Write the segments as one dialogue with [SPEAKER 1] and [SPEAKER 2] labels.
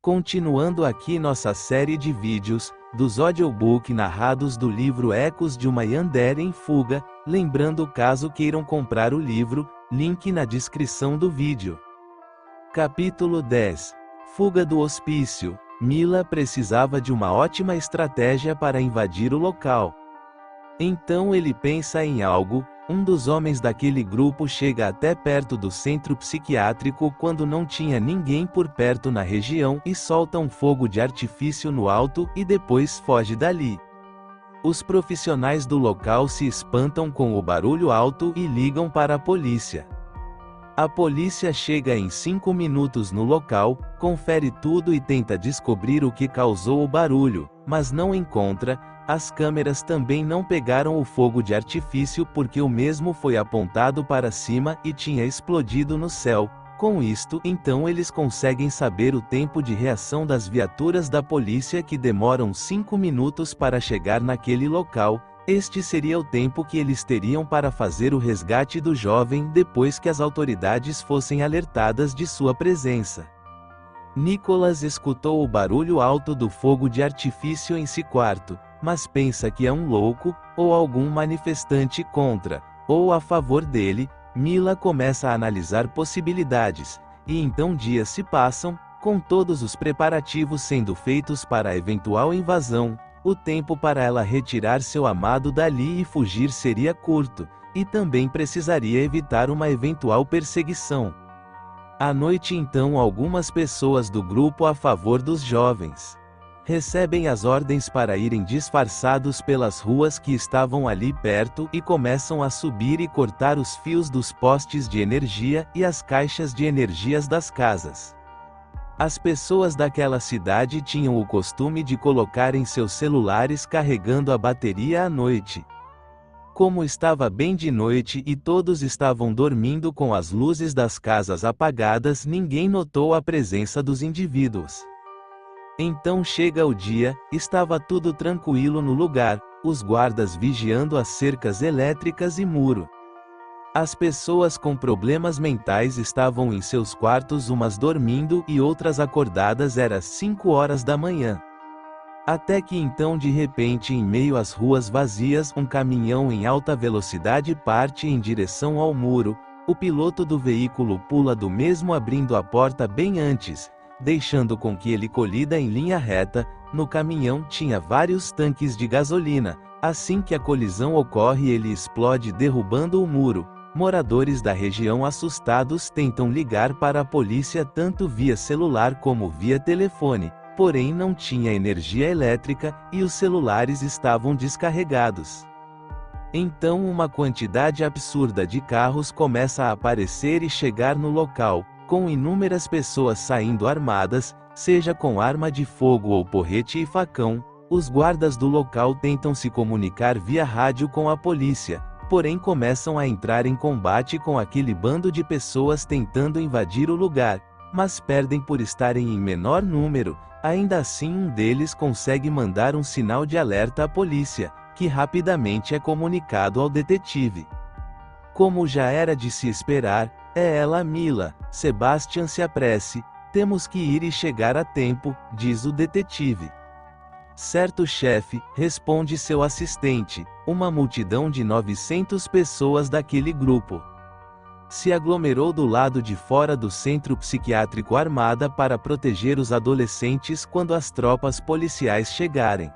[SPEAKER 1] Continuando aqui nossa série de vídeos, dos audiobook narrados do livro Ecos de uma Yandere em Fuga, lembrando caso queiram comprar o livro, link na descrição do vídeo. Capítulo 10. Fuga do hospício. Mila precisava de uma ótima estratégia para invadir o local. Então ele pensa em algo. Um dos homens daquele grupo chega até perto do centro psiquiátrico quando não tinha ninguém por perto na região e solta um fogo de artifício no alto e depois foge dali. Os profissionais do local se espantam com o barulho alto e ligam para a polícia. A polícia chega em 5 minutos no local, confere tudo e tenta descobrir o que causou o barulho, mas não encontra. As câmeras também não pegaram o fogo de artifício porque o mesmo foi apontado para cima e tinha explodido no céu. Com isto, então eles conseguem saber o tempo de reação das viaturas da polícia que demoram 5 minutos para chegar naquele local. Este seria o tempo que eles teriam para fazer o resgate do jovem depois que as autoridades fossem alertadas de sua presença. Nicholas escutou o barulho alto do fogo de artifício em seu quarto, mas pensa que é um louco, ou algum manifestante contra, ou a favor dele. Mila começa a analisar possibilidades, e então dias se passam, com todos os preparativos sendo feitos para a eventual invasão. O tempo para ela retirar seu amado dali e fugir seria curto, e também precisaria evitar uma eventual perseguição. À noite então algumas pessoas do grupo a favor dos jovens recebem as ordens para irem disfarçados pelas ruas que estavam ali perto e começam a subir e cortar os fios dos postes de energia e as caixas de energias das casas. As pessoas daquela cidade tinham o costume de colocarem seus celulares carregando a bateria à noite. Como estava bem de noite e todos estavam dormindo com as luzes das casas apagadas, ninguém notou a presença dos indivíduos. Então chega o dia, estava tudo tranquilo no lugar, os guardas vigiando as cercas elétricas e muro. As pessoas com problemas mentais estavam em seus quartos, umas dormindo e outras acordadas. Era 5 horas da manhã. Até que então de repente em meio às ruas vazias um caminhão em alta velocidade parte em direção ao muro. O piloto do veículo pula do mesmo abrindo a porta bem antes, deixando com que ele colida em linha reta. No caminhão tinha vários tanques de gasolina. Assim que a colisão ocorre ele explode derrubando o muro. Moradores da região assustados tentam ligar para a polícia tanto via celular como via telefone, porém não tinha energia elétrica e os celulares estavam descarregados. Então uma quantidade absurda de carros começa a aparecer e chegar no local, com inúmeras pessoas saindo armadas, seja com arma de fogo ou porrete e facão. Os guardas do local tentam se comunicar via rádio com a polícia, porém começam a entrar em combate com aquele bando de pessoas tentando invadir o lugar, mas perdem por estarem em menor número. Ainda assim um deles consegue mandar um sinal de alerta à polícia, que rapidamente é comunicado ao detetive. Como já era de se esperar, é ela, Mila. Sebastian, se apresse, temos que ir e chegar a tempo, diz o detetive. Certo, chefe, responde seu assistente. Uma multidão de 900 pessoas daquele grupo se aglomerou do lado de fora do centro psiquiátrico armada para proteger os adolescentes quando as tropas policiais chegarem.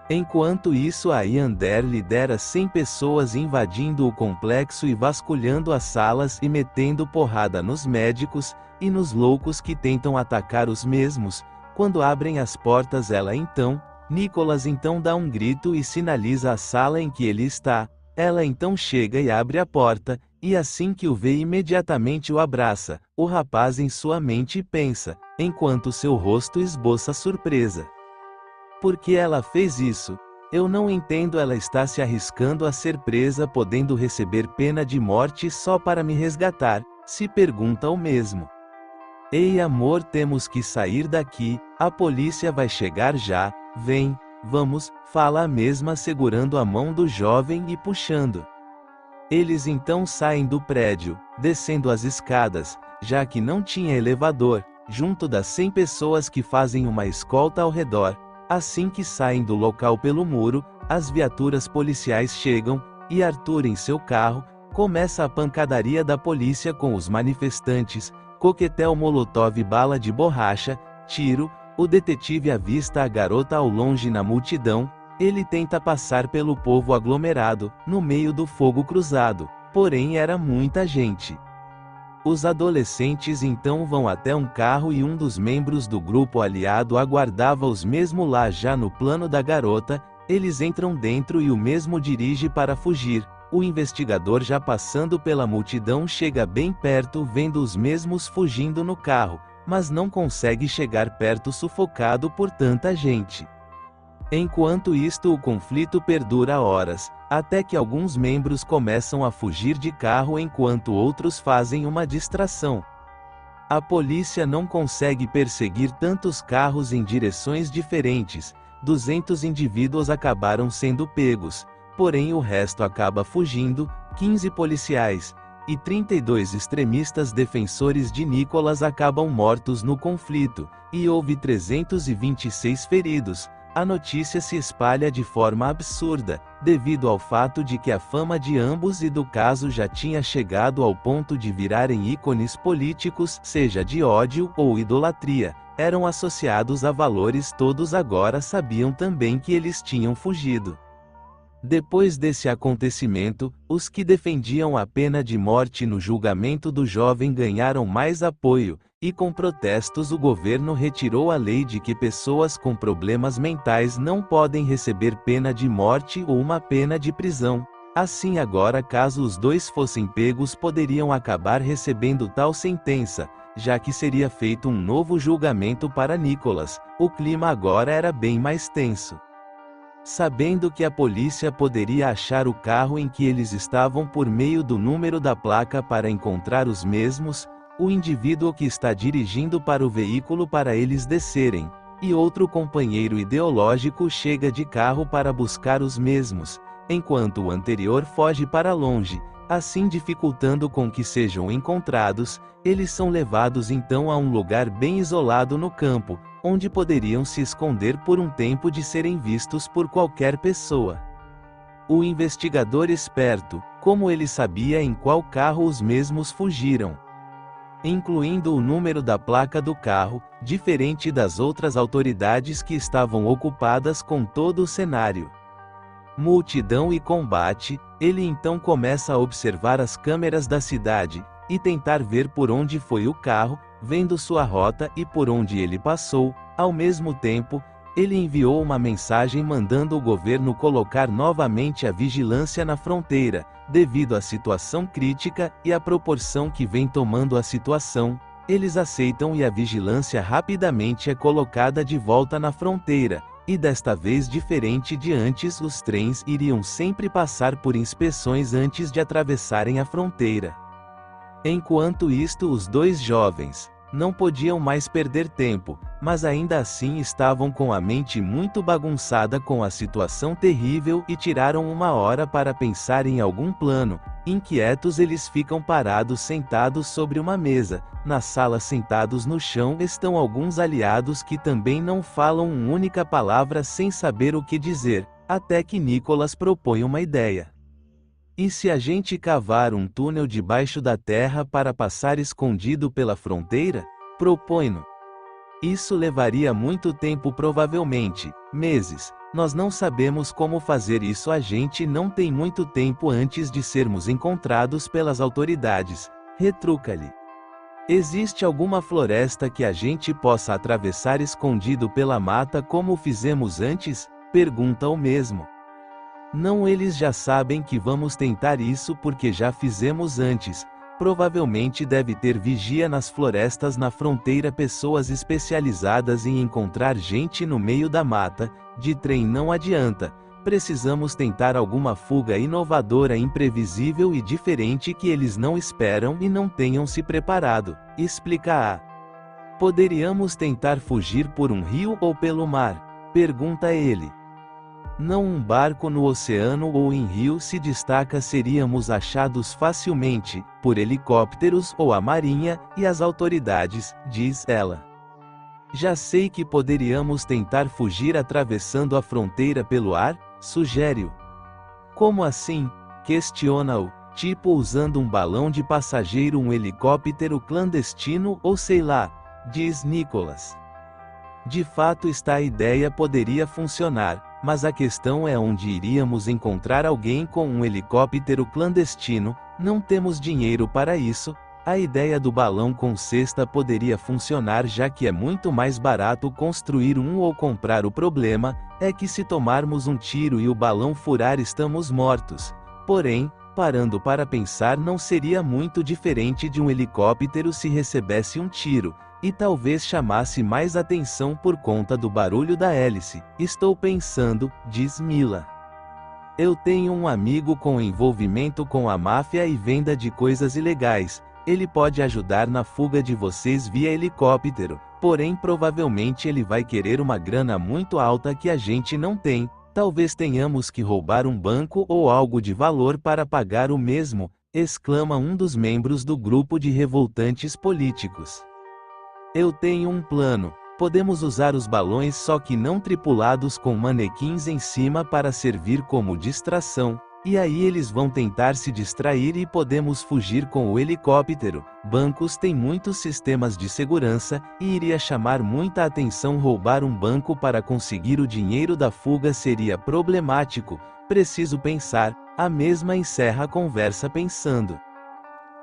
[SPEAKER 1] Enquanto isso a Yandere lidera 100 pessoas invadindo o complexo e vasculhando as salas e metendo porrada nos médicos e nos loucos que tentam atacar os mesmos. Quando abrem as portas Nicholas então dá um grito e sinaliza a sala em que ele está. Ela então chega e abre a porta, e assim que o vê imediatamente o abraça. O rapaz em sua mente pensa, enquanto seu rosto esboça surpresa. Por que ela fez isso? Eu não entendo. Ela está se arriscando a ser presa, podendo receber pena de morte só para me resgatar, se pergunta o mesmo. Ei amor, temos que sair daqui, a polícia vai chegar já. Vem, vamos, fala a mesma segurando a mão do jovem e puxando. Eles então saem do prédio, descendo as escadas, já que não tinha elevador. junto das 100 pessoas que fazem uma escolta ao redor. Assim que saem do local pelo muro, as viaturas policiais chegam, e Arthur em seu carro, começa a pancadaria da polícia com os manifestantes, coquetel molotov, bala de borracha, tiro. O detetive avista a garota ao longe na multidão. Ele tenta passar pelo povo aglomerado, no meio do fogo cruzado, porém era muita gente. Os adolescentes então vão até um carro e um dos membros do grupo aliado aguardava-os mesmo lá já no plano da garota. Eles entram dentro e o mesmo dirige para fugir. O investigador, já passando pela multidão, chega bem perto vendo os mesmos fugindo no carro, mas não consegue chegar perto sufocado por tanta gente. Enquanto isto, o conflito perdura horas, até que alguns membros começam a fugir de carro enquanto outros fazem uma distração. A polícia não consegue perseguir tantos carros em direções diferentes. 200 indivíduos acabaram sendo pegos, porém o resto acaba fugindo. 15 policiais e 32 extremistas defensores de Nicholas acabam mortos no conflito, e houve 326 feridos. A notícia se espalha de forma absurda, devido ao fato de que a fama de ambos e do caso já tinha chegado ao ponto de virarem ícones políticos, seja de ódio ou idolatria. Eram associados a valores. Todos agora sabiam também que eles tinham fugido. Depois desse acontecimento, os que defendiam a pena de morte no julgamento do jovem ganharam mais apoio, e com protestos o governo retirou a lei de que pessoas com problemas mentais não podem receber pena de morte ou uma pena de prisão. Assim agora, caso os dois fossem pegos, poderiam acabar recebendo tal sentença, já que seria feito um novo julgamento para Nicholas. O clima agora era bem mais tenso. Sabendo que a polícia poderia achar o carro em que eles estavam por meio do número da placa para encontrar os mesmos, o indivíduo que está dirigindo para o veículo para eles descerem, e outro companheiro ideológico chega de carro para buscar os mesmos, enquanto o anterior foge para longe, assim dificultando com que sejam encontrados. Eles são levados então a um lugar bem isolado no campo, onde poderiam se esconder por um tempo de serem vistos por qualquer pessoa. O investigador esperto, como ele sabia em qual carro os mesmos fugiram, incluindo o número da placa do carro, diferente das outras autoridades que estavam ocupadas com todo o cenário, multidão e combate, ele então começa a observar as câmeras da cidade, e tentar ver por onde foi o carro, vendo sua rota e por onde ele passou. Ao mesmo tempo, ele enviou uma mensagem mandando o governo colocar novamente a vigilância na fronteira, devido à situação crítica e à proporção que vem tomando a situação. Eles aceitam e a vigilância rapidamente é colocada de volta na fronteira, e desta vez, diferente de antes, os trens iriam sempre passar por inspeções antes de atravessarem a fronteira. Enquanto isto, os dois jovens não podiam mais perder tempo, mas ainda assim estavam com a mente muito bagunçada com a situação terrível e tiraram uma hora para pensar em algum plano. Inquietos, eles ficam parados sentados sobre uma mesa. Na sala, sentados no chão, estão alguns aliados que também não falam uma única palavra sem saber o que dizer, até que Nicholas propõe uma ideia. E se a gente cavar um túnel debaixo da terra para passar escondido pela fronteira? Propõe-no. Isso levaria muito tempo, provavelmente meses. Nós não sabemos como fazer isso. A gente não tem muito tempo antes de sermos encontrados pelas autoridades. Retruca-lhe. Existe alguma floresta que a gente possa atravessar escondido pela mata como fizemos antes? Pergunta o mesmo. Não, eles já sabem que vamos tentar isso porque já fizemos antes. Provavelmente deve ter vigia nas florestas na fronteira, pessoas especializadas em encontrar gente no meio da mata. De trem não adianta. Precisamos tentar alguma fuga inovadora, imprevisível e diferente que eles não esperam e não tenham se preparado. Explica a. Poderíamos tentar fugir por um rio ou pelo mar? Pergunta ele. Não um barco no oceano ou em rio se destaca, seríamos achados facilmente, por helicópteros ou a marinha, e as autoridades, diz ela. Já sei que poderíamos tentar fugir atravessando a fronteira pelo ar, sugere-o. Como assim? Questiona-o, tipo usando um balão de passageiro, um helicóptero clandestino ou sei lá, diz Nicholas. De fato, esta ideia poderia funcionar, mas a questão é onde iríamos encontrar alguém com um helicóptero clandestino. Não temos dinheiro para isso. A ideia do balão com cesta poderia funcionar, já que é muito mais barato construir um ou comprar. O problema é que se tomarmos um tiro e o balão furar, estamos mortos. Porém, parando para pensar, não seria muito diferente de um helicóptero se recebesse um tiro, e talvez chamasse mais atenção por conta do barulho da hélice. Estou pensando, diz Mila. Eu tenho um amigo com envolvimento com a máfia e venda de coisas ilegais. Ele pode ajudar na fuga de vocês via helicóptero, porém provavelmente ele vai querer uma grana muito alta que a gente não tem. Talvez tenhamos que roubar um banco ou algo de valor para pagar o mesmo, exclama um dos membros do grupo de revoltantes políticos. Eu tenho um plano. Podemos usar os balões, só que não tripulados, com manequins em cima para servir como distração. E aí eles vão tentar se distrair e podemos fugir com o helicóptero. Bancos têm muitos sistemas de segurança, e iria chamar muita atenção. Roubar um banco para conseguir o dinheiro da fuga seria problemático. Preciso pensar. A mesma encerra a conversa pensando.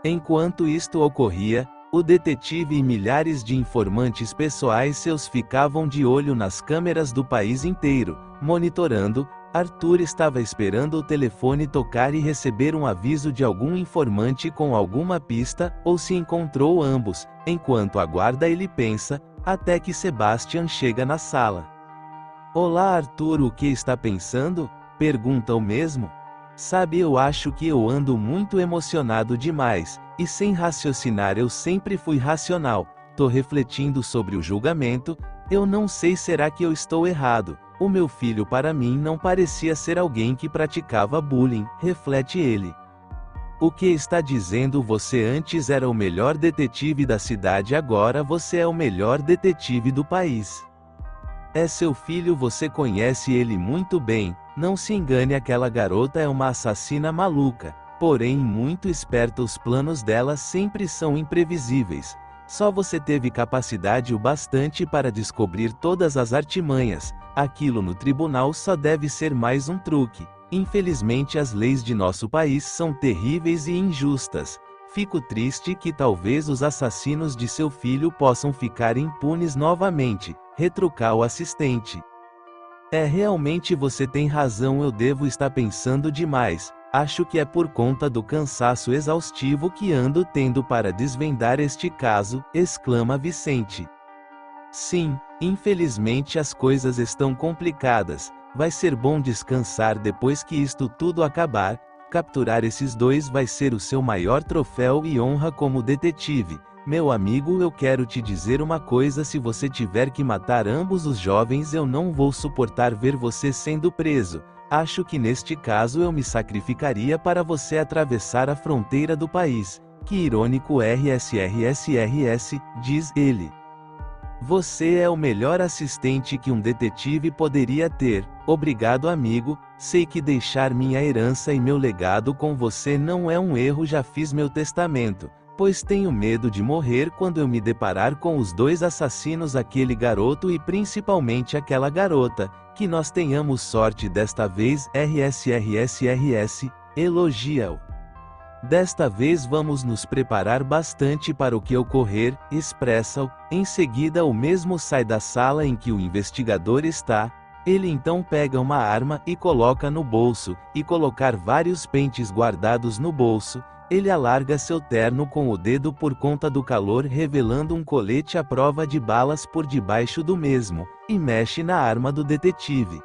[SPEAKER 1] Enquanto isto ocorria, o detetive e milhares de informantes pessoais seus ficavam de olho nas câmeras do país inteiro, monitorando. Arthur estava esperando o telefone tocar e receber um aviso de algum informante com alguma pista, ou se encontrou ambos. Enquanto aguarda, ele pensa, até que Sebastian chega na sala. Olá Arthur, o que está pensando? Pergunta o mesmo. Sabe, eu acho que eu ando muito emocionado demais, e sem raciocinar. Eu sempre fui racional. Tô refletindo sobre o julgamento. Eu não sei, será que eu estou errado? O meu filho para mim não parecia ser alguém que praticava bullying, reflete ele. O que está dizendo? Você antes era o melhor detetive da cidade, agora você é o melhor detetive do país. É seu filho, você conhece ele muito bem. Não se engane, aquela garota é uma assassina maluca, porém muito esperta. Os planos dela sempre são imprevisíveis. Só você teve capacidade o bastante para descobrir todas as artimanhas. Aquilo no tribunal só deve ser mais um truque. Infelizmente as leis de nosso país são terríveis e injustas. Fico triste que talvez os assassinos de seu filho possam ficar impunes novamente, retrucar o assistente. É, realmente você tem razão, eu devo estar pensando demais. Acho que é por conta do cansaço exaustivo que ando tendo para desvendar este caso, exclama Vicente. Sim, infelizmente as coisas estão complicadas. Vai ser bom descansar depois que isto tudo acabar. Capturar esses dois vai ser o seu maior troféu e honra como detetive. Meu amigo, eu quero te dizer uma coisa: se você tiver que matar ambos os jovens, eu não vou suportar ver você sendo preso. Acho que neste caso eu me sacrificaria para você atravessar a fronteira do país. Que irônico, RSRSRS, diz ele. Você é o melhor assistente que um detetive poderia ter. Obrigado, amigo. Sei que deixar minha herança e meu legado com você não é um erro. Já fiz meu testamento, pois tenho medo de morrer quando eu me deparar com os dois assassinos, aquele garoto e principalmente aquela garota. Que nós tenhamos sorte desta vez, RSRSRS, elogia-o. Desta vez vamos nos preparar bastante para o que ocorrer, expressa-o. Em seguida o mesmo sai da sala em que o investigador está. Ele então pega uma arma e coloca no bolso, e colocar vários pentes guardados no bolso. Ele alarga seu terno com o dedo por conta do calor, revelando um colete à prova de balas por debaixo do mesmo, e mexe na arma do detetive.